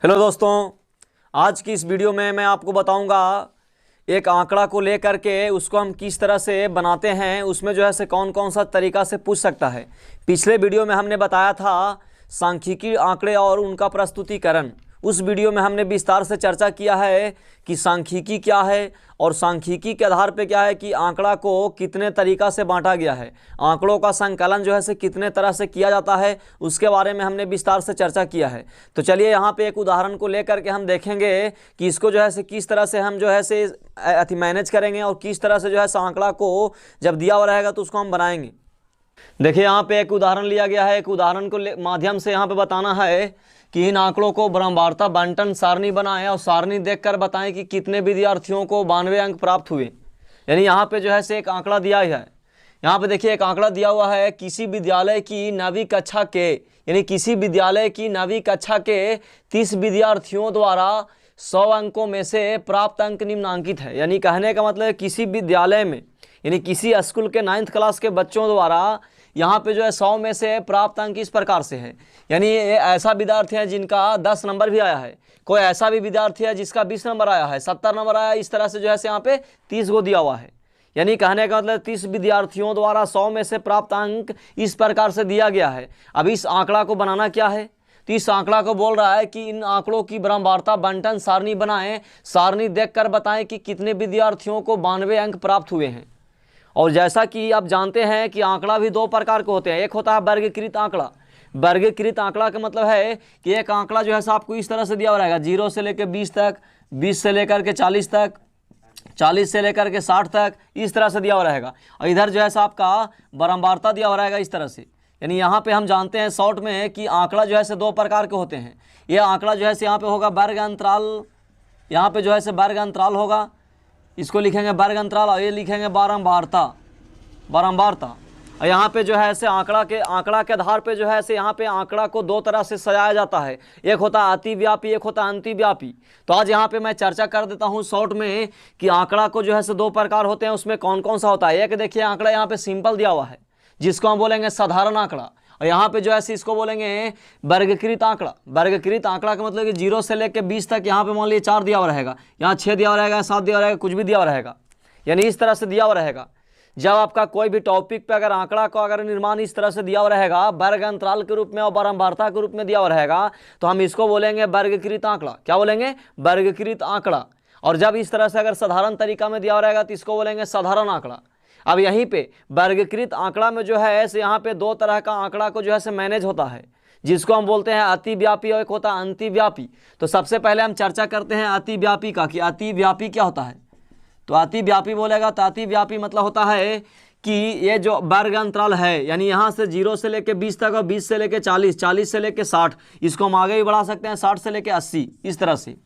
Hello दोस्तों, आज की इस वीडियो में मैं आपको बताऊंगा एक आंकड़ा को लेकर के उसको हम किस तरह से बनाते हैं, उसमें जो है से कौन कौन सा तरीका से पूछ सकता है। पिछले वीडियो में हमने बताया था सांख्यिकी आंकड़े और उनका प्रस्तुतिकरण। उस वीडियो में हमने विस्तार से चर्चा किया है कि सांख्यिकी क्या है और सांख्यिकी के आधार पे क्या है कि आंकड़ा को कितने तरीका से बांटा गया है, आंकड़ों का संकलन जो है से कितने तरह से किया जाता है, उसके बारे में हमने विस्तार से चर्चा किया है। तो चलिए यहाँ पे एक उदाहरण को लेकर के हम देखेंगे कि इसको जो है से किस तरह से हम जो है से मैनेज करेंगे और किस तरह से जो है से आंकड़ा को जब दिया हुआ रहेगा तो उसको हम बनाएंगे। देखिए यहाँ पे एक उदाहरण लिया गया है। एक उदाहरण को माध्यम से यहाँ पे बताना है कि इन आंकड़ों को क्रमवार बंटन सारणी बनाएं और सारणी देखकर बताएं कि कितने विद्यार्थियों को 92 अंक प्राप्त हुए। यानी यहाँ पे जो है से एक आंकड़ा दिया है। यहाँ पे देखिए एक आंकड़ा दिया हुआ है, किसी विद्यालय की 9वीं कक्षा के यानी किसी विद्यालय की 9वीं कक्षा के 30 विद्यार्थियों द्वारा 100 अंकों में से प्राप्त अंक निम्नांकित है। यानी कहने का मतलब है किसी विद्यालय में यानी किसी स्कूल के 9th क्लास के बच्चों द्वारा यहाँ पे जो है 100 में से प्राप्त अंक इस प्रकार से है। यानी ये ऐसा विद्यार्थी है जिनका 10 नंबर भी आया है, कोई ऐसा भी विद्यार्थी है जिसका 20 नंबर आया है, 70 नंबर आया है। इस तरह से जो है यहाँ पे 30 को दिया हुआ है। यानी कहने का मतलब 30 विद्यार्थियों द्वारा 100 में से प्राप्त अंक इस प्रकार से दिया गया है। अब इस आंकड़ा को बनाना क्या है, तो इस आंकड़ा को बोल रहा है कि इन आंकड़ों की क्रमवार बंटन सारणी बनाएं, सारणी देखकर बताएं कि कितने विद्यार्थियों को 92 अंक प्राप्त हुए हैं। और जैसा कि आप जानते हैं कि आंकड़ा भी 2 प्रकार के होते हैं। एक होता है वर्गीकृत आंकड़ा। वर्गीकृत आंकड़ा का मतलब है कि एक आंकड़ा जो है आपको इस तरह से दिया हुआ रहेगा, 0 से लेकर 20 तक, 20 से लेकर के 40 तक, 40 से लेकर के 60 तक, इस तरह से दिया हुआ रहेगा। और इधर जो है आपका क्रमवारता दिया हुआ रहेगा इस तरह से। यानी यहाँ पे हम जानते हैं शॉर्ट में कि आंकड़ा जो है 2 प्रकार के होते हैं। ये आंकड़ा जो है यहाँ पे होगा वर्ग अंतराल, यहाँ पे जो है वर्ग अंतराल होगा, इसको लिखेंगे वर्ग अंतराल, और ये लिखेंगे बारंबारता। और यहाँ पे जो है ऐसे आंकड़ा के आधार पे जो है ऐसे यहाँ पे आंकड़ा को 2 तरह से सजाया जाता है। एक होता है अतिव्यापी, एक होता है अंतिव्यापी। तो आज यहाँ पे मैं चर्चा कर देता हूँ शॉर्ट में कि आंकड़ा को जो है 2 प्रकार होते हैं, उसमें कौन कौन सा होता है। एक देखिए आंकड़ा यहाँ पे सिंपल दिया हुआ है जिसको हम बोलेंगे साधारण आंकड़ा, और यहाँ पे जो है इसको बोलेंगे वर्गीकृत आंकड़ा। वर्गीकृत आंकड़ा का मतलब कि 0 से लेकर 20 तक यहाँ पे मान लीजिए 4 दिया हुआ रहेगा, यहाँ 6 दिया हुआ रहेगा, 7 दिया हुआ रहेगा, कुछ भी दिया हुआ रहेगा। यानी इस तरह से दिया हुआ रहेगा। जब आपका कोई भी टॉपिक पे अगर आंकड़ा को अगर निर्माण इस तरह से दिया हुआ रहेगा, वर्ग अंतराल के रूप में और बारंबारता के रूप में दिया हुआ रहेगा, तो हम इसको बोलेंगे वर्गीकृत आंकड़ा। क्या बोलेंगे? वर्गीकृत आंकड़ा। और जब इस तरह से अगर साधारण तरीका में दिया हुआ रहेगा तो इसको बोलेंगे साधारण आंकड़ा। अब यहीं पे वर्गीकृत आंकड़ा में जो है ऐसे यहाँ पे 2 तरह का आंकड़ा को जो है मैनेज होता है, जिसको हम बोलते हैं अतिव्यापी और एक होता है अंतिव्यापी। तो सबसे पहले हम चर्चा करते हैं अतिव्यापी का कि अतिव्यापी क्या होता है। तो अतिव्यापी बोलेगा तो अतिव्यापी मतलब होता है कि ये जो वर्ग अंतराल है, यानी यहाँ से 0 से लेकर 20 तक और 20 से लेकर 40, 40 से लेकर 60, इसको हम आगे भी बढ़ा सकते हैं 60 से लेकर 80, इस तरह से।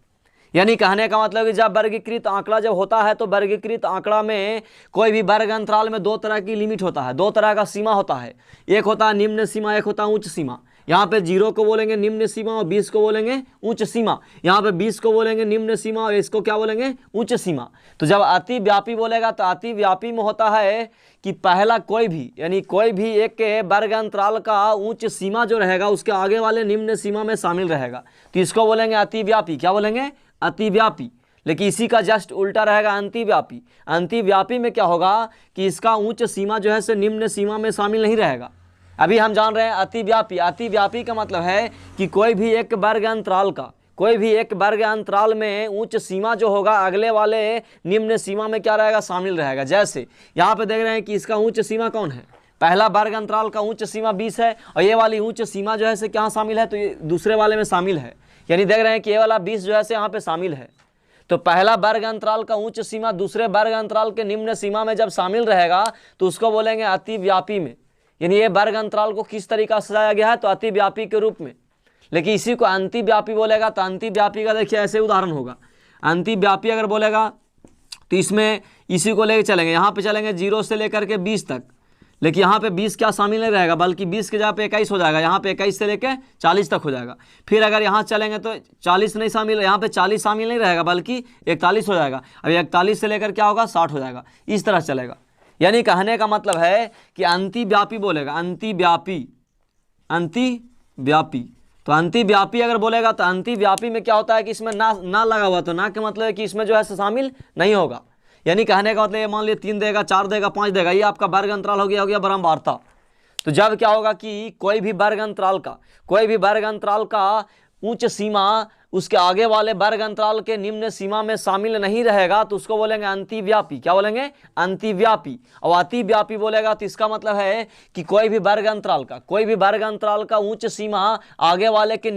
यानी कहने का मतलब कि जब वर्गीकृत आंकड़ा जब होता है तो वर्गीकृत आंकड़ा में कोई भी वर्ग अंतराल में 2 तरह की लिमिट होता है, 2 तरह का सीमा होता है। एक होता है निम्न सीमा, एक होता है उच्च सीमा। यहाँ पे 0 को बोलेंगे निम्न सीमा और 20 को बोलेंगे उच्च सीमा। यहाँ पे 20 को बोलेंगे निम्न सीमा और इसको क्या बोलेंगे? उच्च सीमा। तो जब अतिव्यापी बोलेगा तो अतिव्यापी में होता है कि पहला कोई भी यानी कोई भी एक वर्ग अंतराल का उच्च सीमा जो रहेगा उसके आगे वाले निम्न सीमा में शामिल रहेगा, तो इसको बोलेंगे अतिव्यापी। क्या बोलेंगे? अतिव्यापी। लेकिन इसी का जस्ट उल्टा रहेगा अंतिव्यापी। अंतिव्यापी में क्या होगा कि इसका उच्च सीमा जो है से निम्न सीमा में शामिल नहीं रहेगा। अभी हम जान रहे हैं अतिव्यापी। अतिव्यापी का मतलब है कि कोई भी एक वर्ग अंतराल का कोई भी एक वर्ग अंतराल में उच्च सीमा जो होगा अगले वाले निम्न सीमा में क्या रहेगा? शामिल रहेगा। जैसे यहाँ पे देख रहे हैं कि इसका उच्च सीमा कौन है? पहला वर्ग अंतराल का उच्च सीमा 20 है और ये वाली उच्च सीमा जो है से क्या शामिल है? तो ये दूसरे वाले में शामिल है। यानी देख रहे हैं कि ये वाला 20 जो है से यहाँ पे शामिल है। तो पहला वर्ग अंतराल का उच्च सीमा दूसरे वर्ग अंतराल के निम्न सीमा में जब शामिल रहेगा तो उसको बोलेंगे अतिव्यापी में। यानी ये वर्ग अंतराल को किस तरीका से सजाया गया है? तो अतिव्यापी के रूप में। लेकिन इसी को अंतिव्यापी बोलेगा तो अंतिव्यापी का देखिए ऐसे उदाहरण होगा। अंतिव्यापी अगर बोलेगा तो इसमें इसी को लेकर चलेंगे, यहाँ पे चलेंगे 0 से लेकर के 20 तक। लेकिन यहाँ पे 20 क्या शामिल नहीं रहेगा, बल्कि 20 के जगह पे 21 हो जाएगा। यहाँ पे 21 से लेकर 40 तक हो जाएगा। फिर अगर यहाँ चलेंगे तो 40 नहीं शामिल, यहाँ पे 40 शामिल नहीं रहेगा बल्कि 41 हो जाएगा। अब 41 से लेकर क्या होगा? 60 हो जाएगा। इस तरह चलेगा। यानी कहने का मतलब है कि अंतिव्यापी बोलेगा, अंतिव्यापी, अंतिव्यापी। तो अंतिव्यापी अगर बोलेगा तो अंतिव्यापी में क्या होता है कि इसमें ना लगा हुआ, तो ना के मतलब है कि इसमें जो है शामिल नहीं होगा। यानी कहने का मतलब ये मान लीजिए 3 देगा, 4 देगा, 5 देगा, ये आपका वर्ग अंतराल हो गया बारंबारता। तो जब क्या होगा कि कोई भी वर्ग अंतराल का उच्च सीमा उसके आगे वाले वर्ग अंतराल के निम्न सीमा में शामिल नहीं रहेगा तो उसको बोलेंगे अंतिव्यापी। क्या बोलेंगे? अंतिव्यापी। और अतिव्यापी बोलेगा तो इसका मतलब है कि कोई भी वर्ग अंतराल का उच्च सीमा आगे वाले के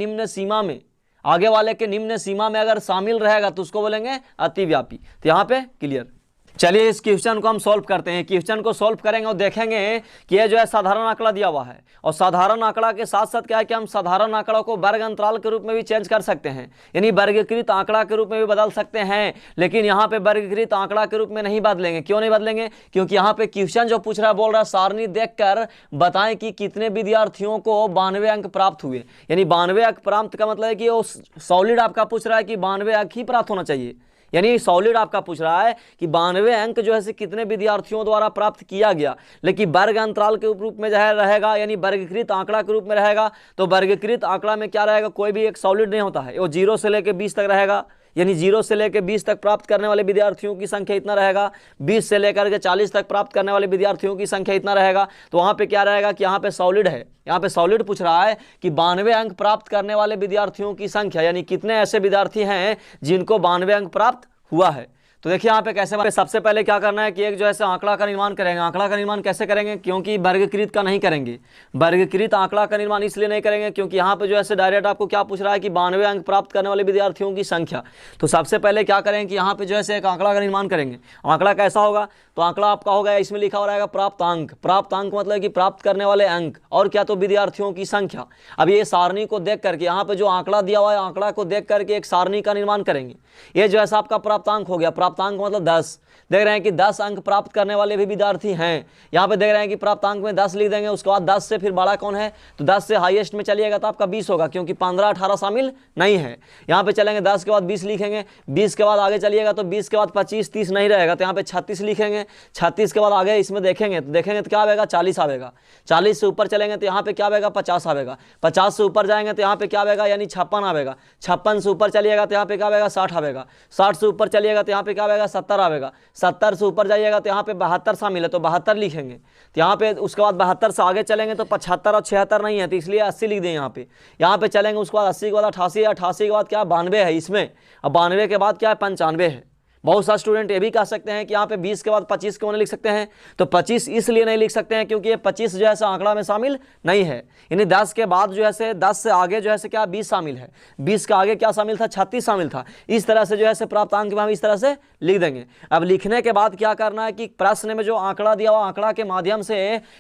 निम्न सीमा में अगर शामिल रहेगा तो उसको बोलेंगे अतिव्यापी। तो यहाँ पे क्लियर। चलिए इस क्वेश्चन को हम सॉल्व करते हैं। क्वेश्चन को सॉल्व करेंगे और देखेंगे कि ये जो है साधारण आंकड़ा दिया हुआ है, और साधारण आंकड़ा के साथ साथ क्या है कि हम साधारण आंकड़ा को वर्ग अंतराल के रूप में भी चेंज कर सकते हैं, यानी वर्गीकृत आंकड़ा के रूप में भी बदल सकते हैं। लेकिन यहाँ पे वर्गीकृत आंकड़ा के रूप में नहीं बदलेंगे। क्यों नहीं बदलेंगे? क्योंकि यहाँ पे क्वेश्चन जो पूछ रहा है, बोल रहा है सारणी देखकर बताएं कि कितने विद्यार्थियों को 92 अंक प्राप्त हुए। यानी 92 अंक प्राप्त का मतलब है कि वो सॉलिड आपका पूछ रहा है कि 92 अंक ही प्राप्त होना चाहिए। यानी सॉलिड आपका पूछ रहा है कि 92 अंक जो है से कितने विद्यार्थियों द्वारा प्राप्त किया गया, लेकिन वर्ग अंतराल के रूप में जो है रहेगा, यानी वर्गीकृत आंकड़ा के रूप में रहेगा। तो वर्गीकृत आंकड़ा में क्या रहेगा? कोई भी एक सॉलिड नहीं होता है, वो 0 से लेकर 20 तक रहेगा। यानी 0 से लेकर 20 तक प्राप्त करने वाले विद्यार्थियों की संख्या इतना रहेगा, 20 से लेकर के 40 तक प्राप्त करने वाले विद्यार्थियों की संख्या इतना रहेगा। तो वहाँ पे क्या रहेगा कि यहाँ पे सॉलिड है, यहाँ पे सॉलिड पूछ रहा है कि 92 अंक प्राप्त करने वाले विद्यार्थियों की संख्या, यानी कितने ऐसे विद्यार्थी हैं जिनको 92 अंक प्राप्त हुआ है। तो देखिए यहाँ पे कैसे, सबसे पहले क्या करना है कि एक जो है आंकड़ा का निर्माण करेंगे। आंकड़ा का निर्माण कैसे करेंगे? क्योंकि वर्गीकृत का नहीं करेंगे। वर्गीकृत आंकड़ा का निर्माण इसलिए नहीं करेंगे क्योंकि यहाँ पे जो है डायरेक्ट आपको क्या पूछ रहा है कि 92 अंक प्राप्त करने वाले विद्यार्थियों की संख्या। तो सबसे पहले क्या करेंगे कि यहाँ पे जो है एक आंकड़ा का निर्माण करेंगे। आंकड़ा कैसा होगा? तो आंकड़ा आपका होगा, इसमें लिखा हो रहेगा प्राप्त अंक। प्राप्त अंक मतलब कि प्राप्त करने वाले अंक, और क्या? तो विद्यार्थियों की संख्या। अब ये सारणी को देख करके, यहाँ पे जो आंकड़ा दिया हुआ है, आंकड़ा को देख करके एक सारणी का निर्माण करेंगे। ये जो है आपका प्राप्तांक हो गया। प्राप्तांक मतलब 10। देख रहे हैं कि 10 अंक प्राप्त करने वाले भी विद्यार्थी हैं। यहाँ पे देख रहे हैं कि प्राप्तांक में 10 लिख देंगे। उसके बाद 10 से फिर बड़ा कौन है? तो 10 से हाईएस्ट में चलिएगा तो आपका 20 होगा, क्योंकि 15, 18 शामिल नहीं है। यहाँ पे चलेंगे 10 के बाद 20 लिखेंगे, 20 के बाद आगे चलिएगा तो 20 के बाद 25, 30 नहीं रहेगा तो यहाँ पे 36 लिखेंगे। 36 के बाद आगे इसमें देखेंगे तो क्या आएगा? 40 आएगा। 40 से ऊपर चलेंगे तो यहाँ पे क्या आएगा? 50 आएगा। 50 से ऊपर जाएंगे तो यहाँ पे क्या आएगा? यानी 56 आएगा। 56 से ऊपर चलिएगा तो यहाँ पे क्या आएगा? 60 आएगा। 60 से ऊपर चलिएगा तो यहाँ पे क्या आएगा? 70 आएगा। 70 से ऊपर जाइएगा तो यहाँ पे 72 शामिल है तो 72 लिखेंगे। तो यहाँ पे उसके बाद 72 से आगे चलेंगे तो 75 और 76 नहीं है तो इसलिए 80 लिख दें यहाँ पे। यहाँ पे चलेंगे उसके बाद 80 के बाद 88, 88 के बाद क्या? 92 है इसमें। अब 92 के बाद क्या है? 95 है। बहुत सारे स्टूडेंट ये भी कह सकते हैं कि यहाँ पे 20 के बाद 25 क्यों नहीं लिख सकते हैं? तो 25 इसलिए नहीं लिख सकते हैं क्योंकि ये 25 जो है आंकड़ा में शामिल नहीं है। यानी 10 के बाद जो है 10 से आगे जो है क्या? 20 शामिल है। 20 के आगे क्या शामिल था? 36 शामिल था। इस तरह से जो है प्राप्तांक में हम इस तरह से लिख देंगे। अब लिखने के बाद क्या करना है कि प्रश्न में जो आंकड़ा दिया हुआ, आंकड़ा के माध्यम से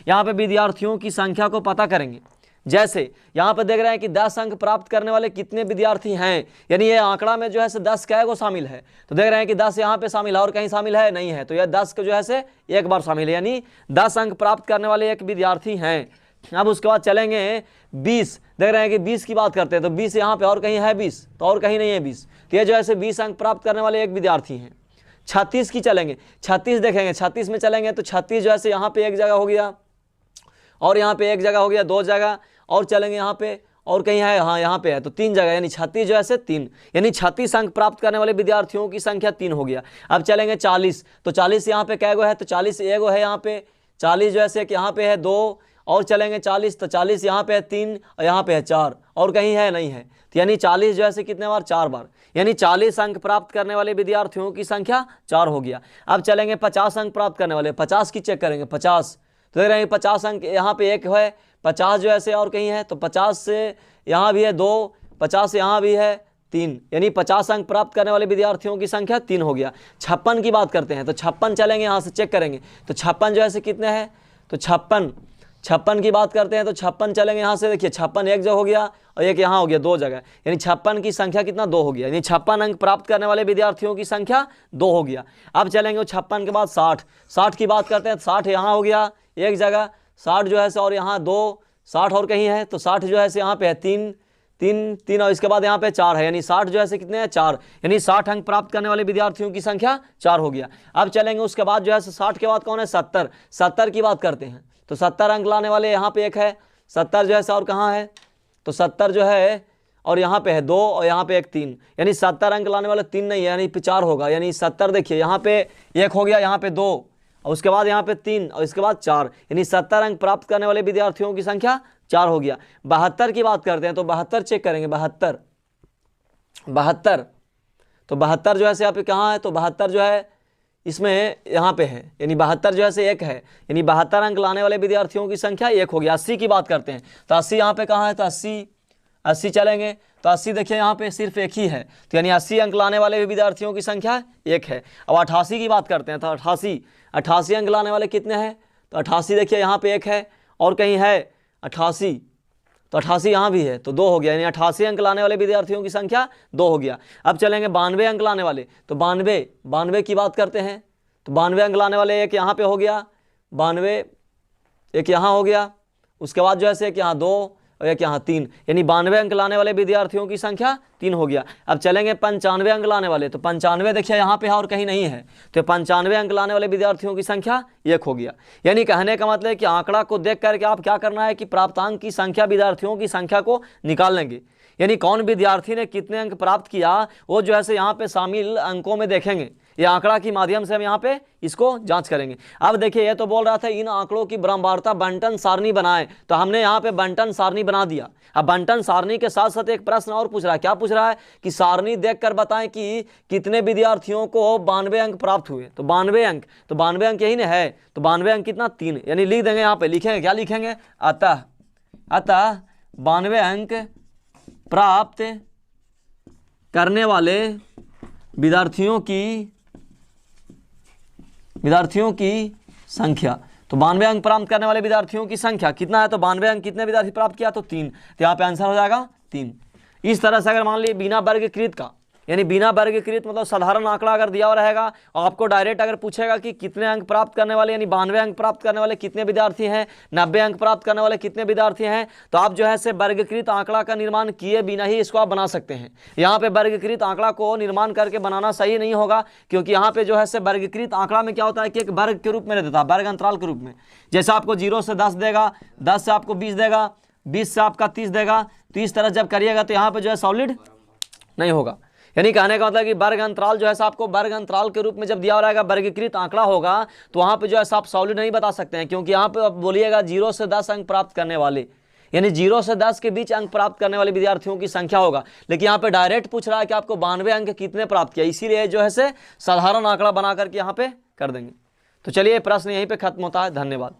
यहाँ पे विद्यार्थियों की संख्या को पता करेंगे। जैसे यहाँ पे देख रहे हैं कि 10 अंक प्राप्त करने वाले कितने विद्यार्थी हैं, यानी ये आंकड़ा में जो है 10 कै गो शामिल है। तो देख रहे हैं कि 10 यहाँ पे शामिल है और कहीं शामिल है नहीं है, तो यह 10 को जो है एक बार शामिल है, यानी 10 अंक प्राप्त करने वाले एक विद्यार्थी हैं। अब उसके बाद चलेंगे 20। देख रहे हैं कि 20 की बात करते हैं तो 20 यहाँ पे और कहीं है 20 तो और कहीं नहीं है 20, तो ये जो है 20 अंक प्राप्त करने वाले एक विद्यार्थी हैं। 36 की चलेंगे, 36 देखेंगे, 36 में चलेंगे तो 36 जो है यहाँ पे एक जगह हो गया और यहाँ पे एक जगह हो गया, 2 जगह और चलेंगे यहाँ पे और कहीं है, हाँ यहाँ पे है तो 3 जगह, यानी 36 जो है 3, यानी 36 अंक प्राप्त करने वाले विद्यार्थियों की संख्या 3 हो गया। अब चलेंगे 40, तो 40 यहाँ पे कै गो है? तो 40 एगो है यहाँ पे, 40 जो है यहाँ पे है 2 और चलेंगे 40, तो 40 यहाँ पे है 3 और यहाँ पे है 4 और कहीं है नहीं है, तो यानी 40 जो है कितने बार? 4 बार, यानी 40 अंक प्राप्त करने वाले विद्यार्थियों की संख्या 4 हो गया। अब चलेंगे 50 अंक प्राप्त करने वाले, 50 की चेक करेंगे, 50 तो देख रहे हैं 50 अंक यहाँ पे एक है, 50 जो है और कहीं है तो 50 से यहाँ भी है 2, 50 से यहाँ भी है 3, यानी 50 अंक प्राप्त करने वाले विद्यार्थियों की संख्या 3 हो गया। 56 की बात करते हैं तो 56 चलेंगे यहाँ से चेक करेंगे तो 56 जो है कितने हैं? तो 56 की बात करते हैं तो 56 चलेंगे यहाँ से, देखिए 56 एक जगह हो गया और एक यहाँ हो गया 2 जगह, यानी 56 की संख्या कितना? 2 हो गया, यानी 56 अंक प्राप्त करने वाले विद्यार्थियों की संख्या 2 हो गया। अब चलेंगे 56 के बाद 60 की बात करते हैं तो 60 यहाँ हो गया एक जगह, 60 जो है और यहाँ 2, 60 और कहीं है तो 60 जो है यहाँ पे है 3 और इसके बाद यहाँ पे 4 है, यानी 60 जो है कितने हैं? 4, यानी 60 अंक प्राप्त करने वाले विद्यार्थियों की संख्या 4 हो गया। अब चलेंगे उसके बाद जो है 60 के बाद कौन है? 70 की बात करते हैं तो 70 अंक लाने वाले यहाँ पे एक है 70 जो है और कहाँ है? तो 70 जो है, और यहाँ पे है 2 और यहाँ पे एक 3, यानी 70 अंक लाने वाले 3 नहीं है, यानी 4 होगा। यानी 70 देखिए यहाँ पे 1 हो गया, यहाँ पे 2 और उसके बाद यहाँ पे 3 और इसके बाद 4, यानी 70 अंक प्राप्त करने वाले विद्यार्थियों की संख्या 4 हो गया। 72 की बात करते हैं तो 72 चेक करेंगे। 72 तो 72 जो है यहाँ पे कहाँ है, तो 72 जो है इसमें यहाँ पे है, यानी 72 जो है से 1 है, यानी 72 अंक लाने वाले विद्यार्थियों की संख्या 1 हो गया। 80 की बात करते हैं तो 80 यहाँ पे कहाँ है, तो 80 चलेंगे तो 80 देखिए यहाँ पे सिर्फ 1 ही है, तो यानी 80 अंक लाने वाले विद्यार्थियों की संख्या 1 है। अब 88 की बात करते हैं तो 88 अंक लाने वाले कितने हैं, तो 88 देखिए यहाँ पे 1 है और कहीं है 88, तो 88 यहाँ भी है तो 2 हो गया, यानी 88 अंक लाने वाले विद्यार्थियों की संख्या 2 हो गया। अब चलेंगे 92 अंक लाने वाले, तो 92 की बात करते हैं तो 92 अंक लाने वाले एक यहाँ पे हो गया, 92 एक यहाँ हो गया, उसके बाद जो है एक यहाँ 2 और एक यहाँ 3, यानी 92 अंक लाने वाले विद्यार्थियों की संख्या 3 हो गया। अब चलेंगे 95 अंक लाने वाले, तो 95 देखिए यहाँ पे है और कहीं नहीं है, तो 95 अंक लाने वाले विद्यार्थियों की संख्या 1 हो गया। यानी कहने का मतलब है कि आंकड़ा को देख करके आप क्या करना है कि प्राप्तांक की संख्या विद्यार्थियों की संख्या को निकाल लेंगे, यानी कौन विद्यार्थी ने कितने अंक प्राप्त किया वो जो है यहाँ पे शामिल अंकों में देखेंगे। ये आंकड़ा के माध्यम से हम यहाँ पे इसको जांच करेंगे। अब देखिए ये तो बोल रहा था इन आंकड़ों की क्रमवारता बंटन सारणी बनाए, तो हमने यहाँ पे बंटन सारणी बना दिया। अब बंटन सारणी के साथ साथ एक प्रश्न और पूछ रहा है, क्या पूछ रहा है कि सारणी देखकर बताएं कि कितने विद्यार्थियों को 92 अंक प्राप्त हुए, तो 92 अंक, तो 92 अंक यही ना है, तो 92 अंक कितना 3, यानी लिख देंगे यहाँ पे, लिखेंगे क्या लिखेंगे, अतः 92 अंक प्राप्त करने वाले विद्यार्थियों की संख्या, तो 92 अंक प्राप्त करने वाले विद्यार्थियों की संख्या कितना है, तो 92 अंक कितने विद्यार्थी प्राप्त किया, तो 3, तो यहाँ पे आंसर हो जाएगा 3। इस तरह से अगर मान लीजिए बिना वर्गीकृत का, यानी बिना वर्गीकृत मतलब साधारण आंकड़ा अगर दिया हुआ रहेगा और आपको डायरेक्ट अगर पूछेगा कि कितने अंक प्राप्त करने वाले, यानी 92 अंक प्राप्त करने वाले कितने विद्यार्थी हैं, 90 अंक प्राप्त करने वाले कितने विद्यार्थी हैं, तो आप जो है से वर्गीकृत आंकड़ा का निर्माण किए बिना ही इसको आप बना सकते हैं। यहाँ पे वर्गीकृत आंकड़ा को निर्माण करके बनाना सही नहीं होगा, क्योंकि यहाँ पे जो है से वर्गीकृत आंकड़ा में क्या होता है कि एक वर्ग के रूप में देता है, वर्ग अंतराल के रूप में। जैसे आपको 0 से 10 देगा, 10 से आपको 20 देगा, 20 से आपका 30 देगा, तो इस तरह जब करिएगा तो यहाँ पे जो है सॉलिड नहीं होगा। यानी कहने का मतलब कि वर्ग अंतराल जो है आपको वर्ग अंतराल के रूप में जब दिया रहेगा वर्गीकृत आंकड़ा होगा, तो वहाँ पे जो है आप सॉलिड नहीं बता सकते हैं, क्योंकि यहाँ पे आप बोलिएगा 0 से 10 अंक प्राप्त करने वाले, यानी 0 से 10 के बीच अंक प्राप्त करने वाले विद्यार्थियों की संख्या होगा। लेकिन यहाँ पे डायरेक्ट पूछ रहा है कि आपको 92 अंक कितने प्राप्त किया, इसीलिए जो है से साधारण आंकड़ा बना करके यहाँ पे कर देंगे। तो चलिए प्रश्न यहीं पे खत्म होता है। धन्यवाद।